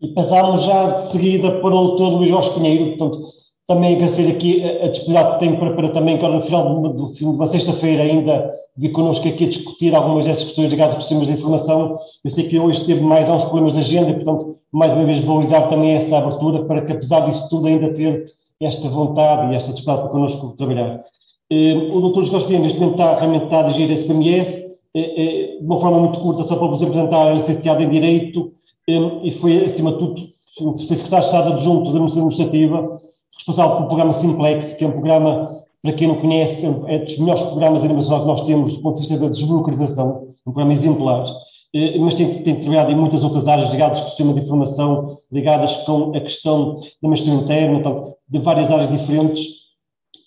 E passámos já de seguida para o Dr. Luís Jorge Pinheiro, portanto, também agradecer aqui a disponibilidade que tem para também, que no final de uma sexta-feira ainda vir connosco aqui a discutir algumas dessas questões ligadas aos sistemas de informação. Eu sei que hoje teve mais uns problemas de agenda e, portanto, mais uma vez valorizar também essa abertura para que, apesar disso tudo, ainda ter esta vontade e esta disponibilidade para connosco trabalhar. O Dr. Jorge Pinheiro, neste momento, realmente está a dirigir esse PMS, de uma forma muito curta, só para vos apresentar, é licenciado em Direito, e foi, acima de tudo, foi secretário de Estado adjunto da Administração Administrativa, responsável pelo programa Simplex, que é um programa, para quem não conhece, é dos melhores programas a nível nacional que nós temos do ponto de vista da desburocratização, um programa exemplar, mas tem trabalhado em muitas outras áreas ligadas com o sistema de informação, ligadas com a questão da administração interna, então, de várias áreas diferentes.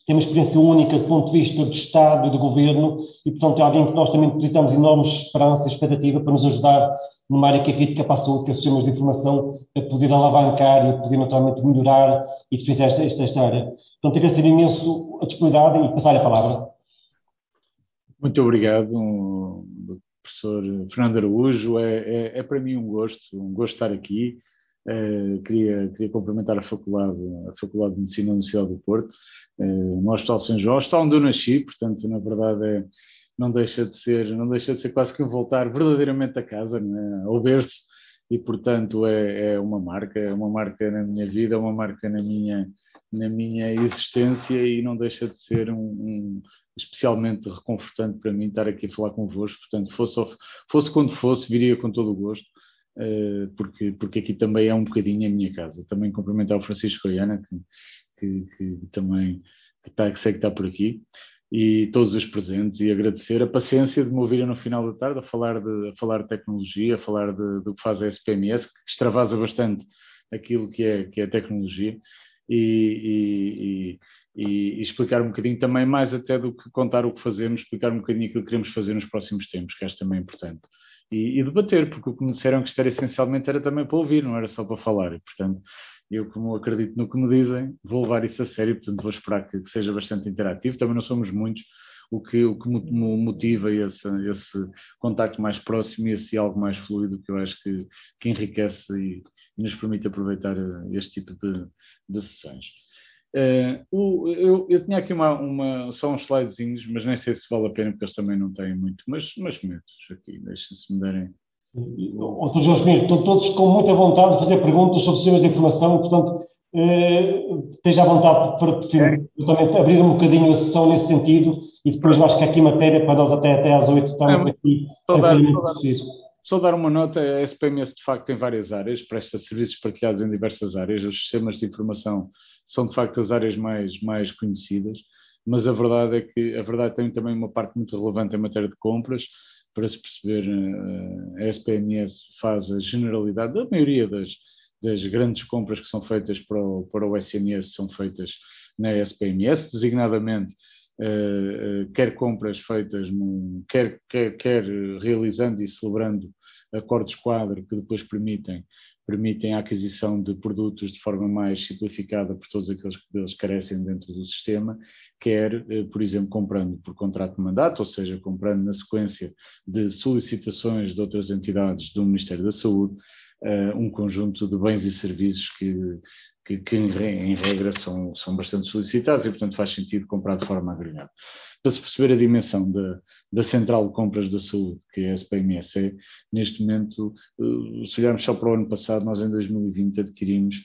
Tem uma experiência única do ponto de vista do Estado e do Governo e, portanto, é alguém que nós também depositamos enormes esperança e expectativa para nos ajudar numa área que é crítica para a saúde, que é os sistemas de informação, a poder alavancar e a poder naturalmente melhorar e diferenciar esta área. Portanto, agradecer imenso a disponibilidade e passar a palavra. Muito obrigado, professor Fernando Araújo. É para mim um gosto estar aqui. Queria cumprimentar a Faculdade de Medicina da Universidade do Porto, no Hospital São João, hospital onde eu nasci, portanto, na verdade, não deixa de ser quase que um voltar verdadeiramente a casa, não é? Ao berço, e portanto é uma marca na minha vida, é uma marca na minha existência, e não deixa de ser especialmente reconfortante para mim estar aqui a falar convosco. Portanto, fosse quando fosse, viria com todo o gosto. Porque aqui também é um bocadinho a minha casa. Também cumprimentar o Francisco Goiana, que também sei que está por aqui, e todos os presentes, e agradecer a paciência de me ouvirem no final da tarde a falar de tecnologia, a falar do que faz a SPMS, que extravasa bastante aquilo que é tecnologia, e explicar um bocadinho também, mais até do que contar o que fazemos, explicar um bocadinho aquilo que queremos fazer nos próximos tempos, que acho também importante. E debater, porque o que me disseram que isto era essencialmente era também para ouvir, não era só para falar, e portanto eu, como acredito no que me dizem, vou levar isso a sério, portanto vou esperar que seja bastante interativo. Também não somos muitos, o que me motiva esse contacto mais próximo e esse diálogo mais fluido, que eu acho que enriquece e nos permite aproveitar este tipo de sessões. Eu tinha aqui só uns slidezinhos, mas nem sei se vale a pena, porque eles também não têm muito, mas meto-os aqui, deixem-se me derem. Dr. Jorge Pinheiro, estão todos com muita vontade de fazer perguntas sobre sistemas de informação, portanto, esteja à vontade para também abrir um bocadinho a sessão nesse sentido, e depois acho que há aqui matéria para nós até às 8 estamos aqui tranquilamente a discutir. Só dar uma nota, a SPMS de facto tem várias áreas, presta serviços partilhados em diversas áreas. Os sistemas de informação são de facto as áreas mais conhecidas, mas a verdade tem também uma parte muito relevante em matéria de compras. Para se perceber, a SPMS faz a generalidade da maioria das grandes compras que são feitas para o SNS, são feitas na SPMS, designadamente quer compras feitas, quer realizando e celebrando acordos quadro que depois permitem a aquisição de produtos de forma mais simplificada por todos aqueles que deles carecem dentro do sistema, quer, por exemplo, comprando por contrato de mandato, ou seja, comprando na sequência de solicitações de outras entidades do Ministério da Saúde, um conjunto de bens e serviços que em regra são bastante solicitados, e portanto faz sentido comprar de forma agregada. Para se perceber a dimensão da central de compras da saúde, que é a SPMS, neste momento, se olharmos só para o ano passado, nós em 2020 adquirimos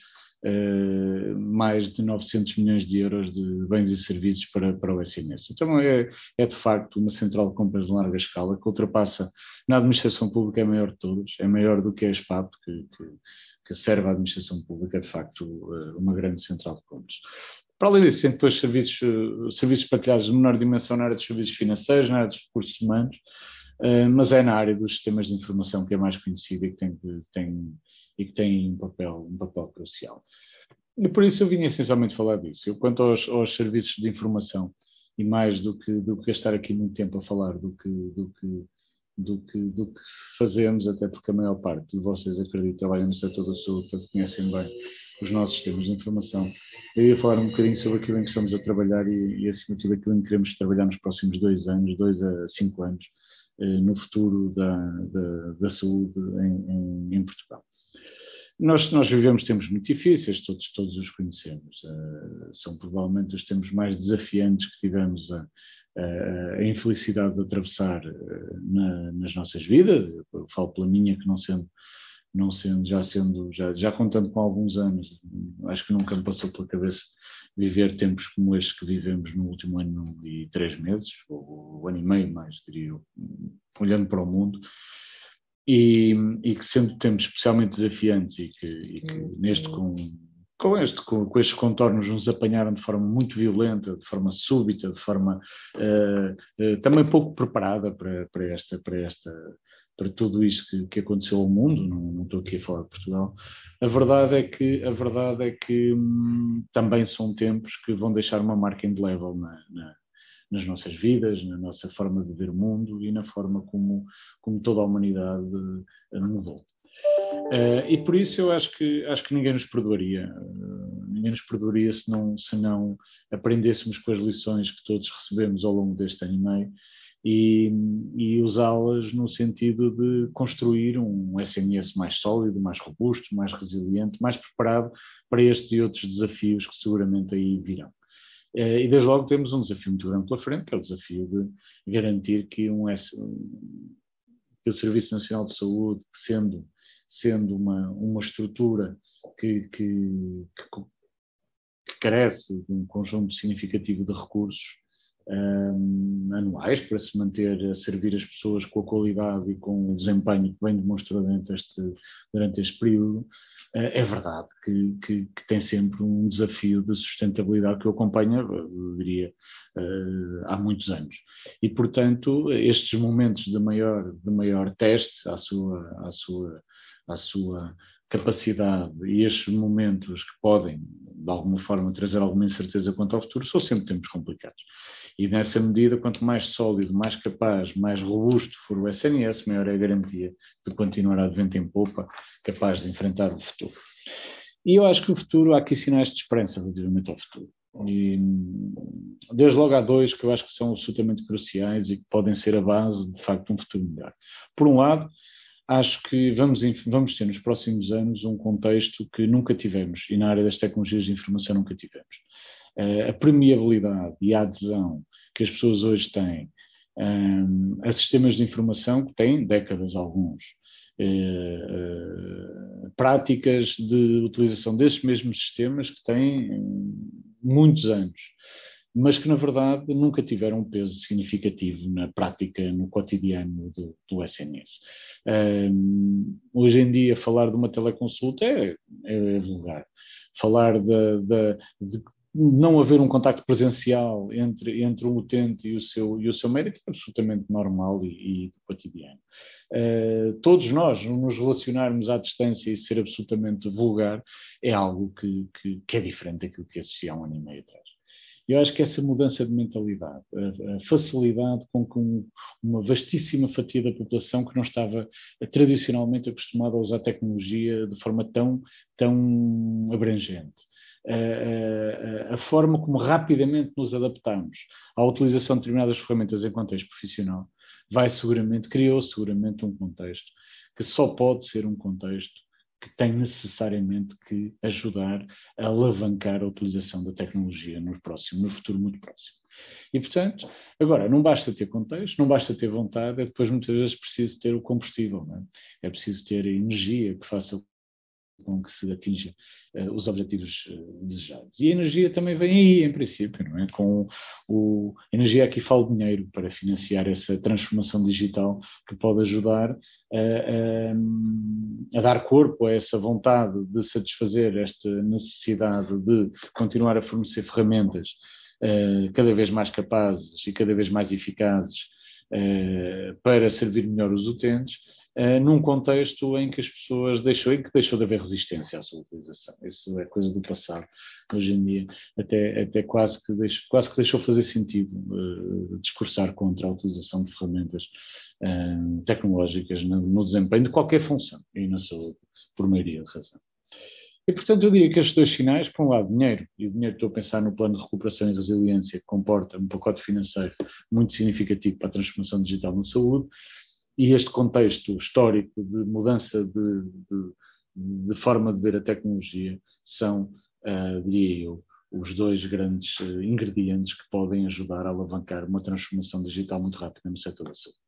mais de 900 milhões de euros de bens e serviços para o SNS. Então é de facto uma central de compras de larga escala, que ultrapassa, na administração pública, é maior de todas, é maior do que a SPAP, que serve à administração pública, é de facto uma grande central de compras. Para além disso, tem depois serviços partilhados de menor dimensão na área dos serviços financeiros, na área dos recursos humanos, mas é na área dos sistemas de informação que é mais conhecida e que tem um papel crucial. E por isso eu vinha essencialmente falar disso. Quanto aos serviços de informação, e mais do que gastar aqui muito tempo a falar do que fazemos, até porque a maior parte de vocês, acredito, trabalham no setor da saúde, portanto conhecem bem os nossos sistemas de informação. Eu ia falar um bocadinho sobre aquilo em que estamos a trabalhar e acima de tudo, aquilo em que queremos trabalhar nos próximos 2 a 5 anos, no futuro da saúde em Portugal. Nós vivemos tempos muito difíceis, todos os conhecemos. São provavelmente os tempos mais desafiantes que tivemos a infelicidade de atravessar nas nossas vidas. Eu falo pela minha, que já contando com alguns anos, acho que nunca me passou pela cabeça viver tempos como estes que vivemos no último ano e 3 meses, ou ano e meio mais, diria eu, olhando para o mundo. E que sendo tempos especialmente desafiantes e que neste com estes contornos nos apanharam de forma muito violenta, de forma súbita, de forma também pouco preparada para tudo isto que aconteceu ao mundo. Não estou aqui a falar de Portugal. A verdade é que também são tempos que vão deixar uma marca indelével nas nossas vidas, na nossa forma de ver o mundo e na forma como toda a humanidade mudou. E por isso eu acho que ninguém nos perdoaria. Ninguém nos perdoaria se não aprendêssemos com as lições que todos recebemos ao longo deste ano e meio e usá-las no sentido de construir um SNS mais sólido, mais robusto, mais resiliente, mais preparado para estes e outros desafios que seguramente aí virão. E desde logo temos um desafio muito grande pela frente, que é o desafio de garantir que o Serviço Nacional de Saúde, sendo uma estrutura que carece de um conjunto significativo de recursos anuais para se manter a servir as pessoas com a qualidade e com o desempenho que bem demonstrou durante este período, é verdade que tem sempre um desafio de sustentabilidade que o acompanha, eu diria, há muitos anos. E, portanto, estes momentos de maior teste à sua capacidade e estes momentos que podem, de alguma forma, trazer alguma incerteza quanto ao futuro, são sempre tempos complicados. E nessa medida, quanto mais sólido, mais capaz, mais robusto for o SNS, maior é a garantia de continuar de vento em popa, capaz de enfrentar o futuro. E eu acho que o futuro, há aqui sinais de esperança relativamente ao futuro. E desde logo há dois que eu acho que são absolutamente cruciais e que podem ser a base, de facto, de um futuro melhor. Por um lado, acho que vamos ter nos próximos anos um contexto que nunca tivemos e na área das tecnologias de informação nunca tivemos. A permeabilidade e a adesão que as pessoas hoje têm a sistemas de informação que têm décadas alguns, práticas de utilização desses mesmos sistemas que têm muitos anos, mas que na verdade nunca tiveram um peso significativo na prática, no cotidiano do SNS. Hoje em dia falar de uma teleconsulta é vulgar. Falar de não haver um contacto presencial entre o utente e o seu médico é absolutamente normal e cotidiano. Todos nós nos relacionarmos à distância e ser absolutamente vulgar é algo que é diferente daquilo que existia há um ano e meio atrás. Eu acho que essa mudança de mentalidade, a facilidade com que uma vastíssima fatia da população que não estava tradicionalmente acostumada a usar tecnologia de forma tão abrangente, a forma como rapidamente nos adaptamos à utilização de determinadas ferramentas em contexto profissional, criou seguramente um contexto que só pode ser um contexto que tem necessariamente que ajudar a alavancar a utilização da tecnologia no futuro muito próximo. E, portanto, agora, não basta ter contexto, não basta ter vontade, depois muitas vezes preciso ter o combustível, não é? É preciso ter a energia que faça com que se atinja os objetivos desejados. E a energia também vem aí, em princípio, não é? A energia, aqui falo de dinheiro para financiar essa transformação digital que pode ajudar a dar corpo a essa vontade de satisfazer esta necessidade de continuar a fornecer ferramentas cada vez mais capazes e cada vez mais eficazes para servir melhor os utentes, num contexto em que as pessoas deixou de haver resistência à sua utilização. Isso é coisa do passado. Hoje em dia até quase que deixou fazer sentido discursar contra a utilização de ferramentas tecnológicas no desempenho de qualquer função e na saúde, por maioria de razão. E, portanto, eu diria que estes dois sinais, por um lado, dinheiro, e o dinheiro estou a pensar no plano de recuperação e resiliência, que comporta um pacote financeiro muito significativo para a transformação digital na saúde, e este contexto histórico de mudança de forma de ver a tecnologia são, diria eu, os dois grandes ingredientes que podem ajudar a alavancar uma transformação digital muito rápida no setor da saúde.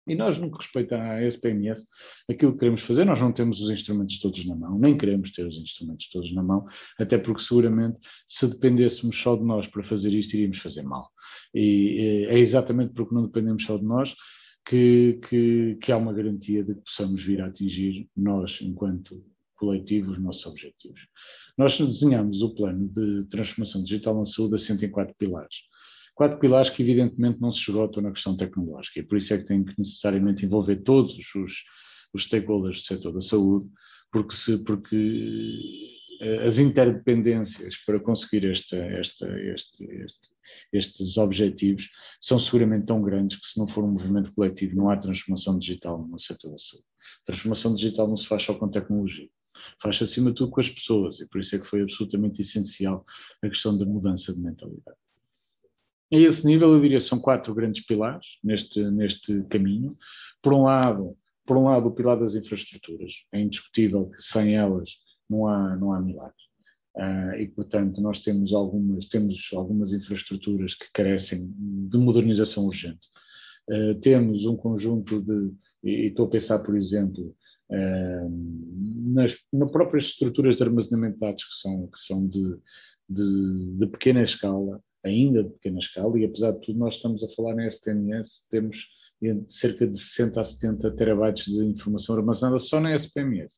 E nós, no que respeita à SPMS, aquilo que queremos fazer, nós não temos os instrumentos todos na mão, nem queremos ter os instrumentos todos na mão, até porque seguramente se dependêssemos só de nós para fazer isto, iríamos fazer mal. E é exatamente porque não dependemos só de nós que há uma garantia de que possamos vir a atingir, nós, enquanto coletivo, os nossos objetivos. Nós desenhamos o plano de transformação digital na saúde assente em 4 pilares. 4 pilares que evidentemente não se esgotam na questão tecnológica e por isso é que tem que necessariamente envolver todos os stakeholders do setor da saúde, porque as interdependências para conseguir estes objetivos são seguramente tão grandes que se não for um movimento coletivo não há transformação digital no setor da saúde. Transformação digital não se faz só com tecnologia, faz-se acima de tudo com as pessoas e por isso é que foi absolutamente essencial a questão da mudança de mentalidade. A esse nível, eu diria que são 4 grandes pilares neste caminho. Por um lado, o pilar das infraestruturas. É indiscutível que sem elas não há milagres. E, portanto, nós temos algumas infraestruturas que carecem de modernização urgente. Temos um conjunto e estou a pensar, por exemplo, nas próprias estruturas de armazenamento de dados que são de pequena escala, ainda de pequena escala, e apesar de tudo nós estamos a falar na SPMS, temos cerca de 60 a 70 terabytes de informação armazenada só na SPMS.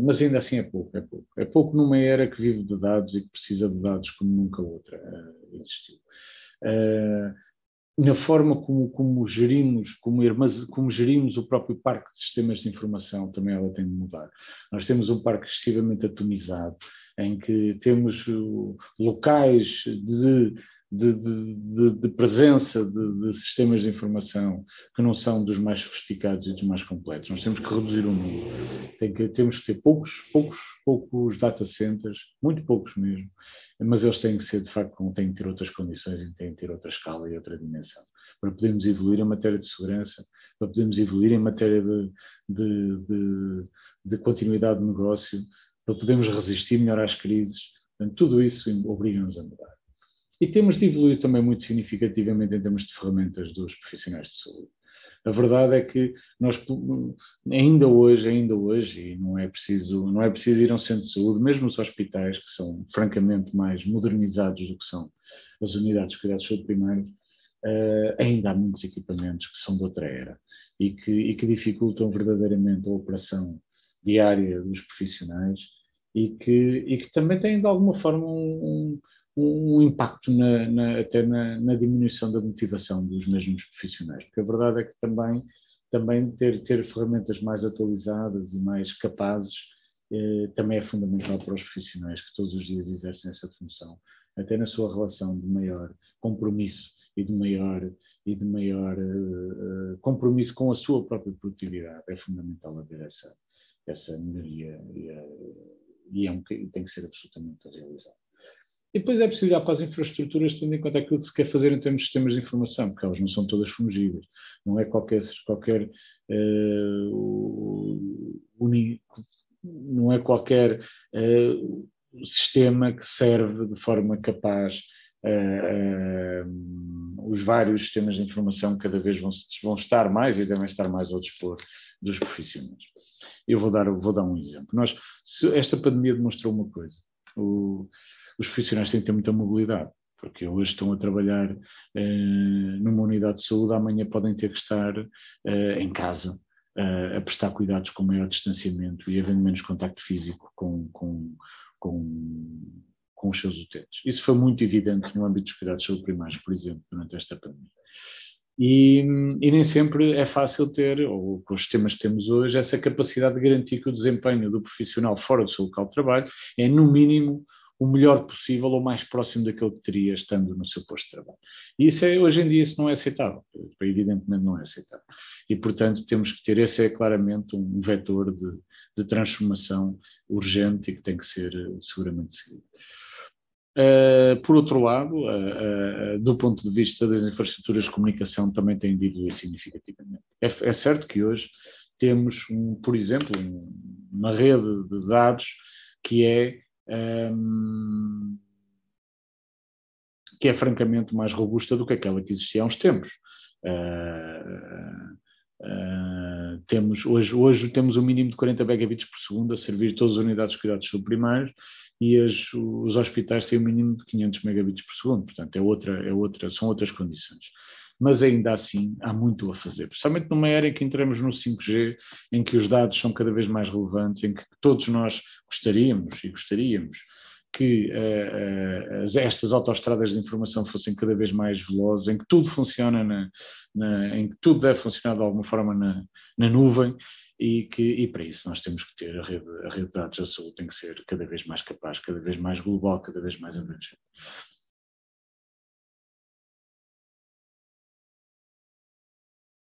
Mas ainda assim é pouco. É pouco numa era que vive de dados e que precisa de dados como nunca outra existiu. Na forma como gerimos o próprio parque de sistemas de informação, também ela tem de mudar. Nós temos um parque excessivamente atomizado, em que temos locais de presença de sistemas de informação que não são dos mais sofisticados e dos mais completos. Nós temos que reduzir o número. Temos que ter poucos data centers, muito poucos mesmo, mas eles têm que ser, de facto, têm que ter outras condições e têm que ter outra escala e outra dimensão, para podermos evoluir em matéria de segurança, para podermos evoluir em matéria de continuidade de negócio, para podermos resistir melhor às crises. Portanto, tudo isso obriga-nos a mudar. E temos de evoluir também muito significativamente em termos de ferramentas dos profissionais de saúde. A verdade é que nós, ainda hoje, e não é preciso ir a um centro de saúde, mesmo os hospitais, que são francamente mais modernizados do que são as unidades de cuidados de saúde primários, ainda há muitos equipamentos que são de outra era e que dificultam verdadeiramente a operação diária dos profissionais e que também têm de alguma forma um impacto até na diminuição da motivação dos mesmos profissionais, porque a verdade é que também ter ferramentas mais atualizadas e mais capazes também é fundamental para os profissionais que todos os dias exercem essa função, até na sua relação de maior compromisso e de maior compromisso com a sua própria produtividade. É fundamental haver essa melhoria e tem que ser absolutamente realizado. E depois é preciso ir para as infraestruturas, tendo em conta aquilo que se quer fazer em termos de sistemas de informação, porque elas não são todas fungíveis. Não é qualquer sistema que serve de forma capaz. Os vários sistemas de informação cada vez vão estar mais e devem estar mais ao dispor dos profissionais. Eu vou dar um exemplo. Esta pandemia demonstrou uma coisa. Os profissionais têm que ter muita mobilidade, porque hoje estão a trabalhar numa unidade de saúde, amanhã podem ter que estar em casa a prestar cuidados com maior distanciamento e havendo menos contacto físico com os seus utentes. Isso foi muito evidente no âmbito dos cuidados de saúde primários, por exemplo, durante esta pandemia. E nem sempre é fácil ter, ou com os sistemas que temos hoje, essa capacidade de garantir que o desempenho do profissional fora do seu local de trabalho é, no mínimo, o melhor possível ou mais próximo daquele que teria estando no seu posto de trabalho. E isso hoje em dia isso não é aceitável, evidentemente não é aceitável. E, portanto, temos que ter, esse é claramente um vetor de transformação urgente e que tem que ser seguramente seguido. Por outro lado, do ponto de vista das infraestruturas de comunicação, também têm de evoluir significativamente. É certo que hoje temos, por exemplo, uma rede de dados que é francamente mais robusta do que aquela que existia há uns tempos. Hoje temos um mínimo de 40 megabits por segundo a servir todas as unidades de cuidados subprimários e os hospitais têm um mínimo de 500 megabits por segundo, portanto são outras condições. Mas ainda assim há muito a fazer, principalmente numa era em que entramos no 5G, em que os dados são cada vez mais relevantes, em que todos nós gostaríamos que estas autoestradas de informação fossem cada vez mais velozes, em que tudo funciona em que tudo deve funcionar de alguma forma na nuvem, e para isso nós temos que ter a rede de dados da saúde tem que ser cada vez mais capaz, cada vez mais global, cada vez mais abrangente.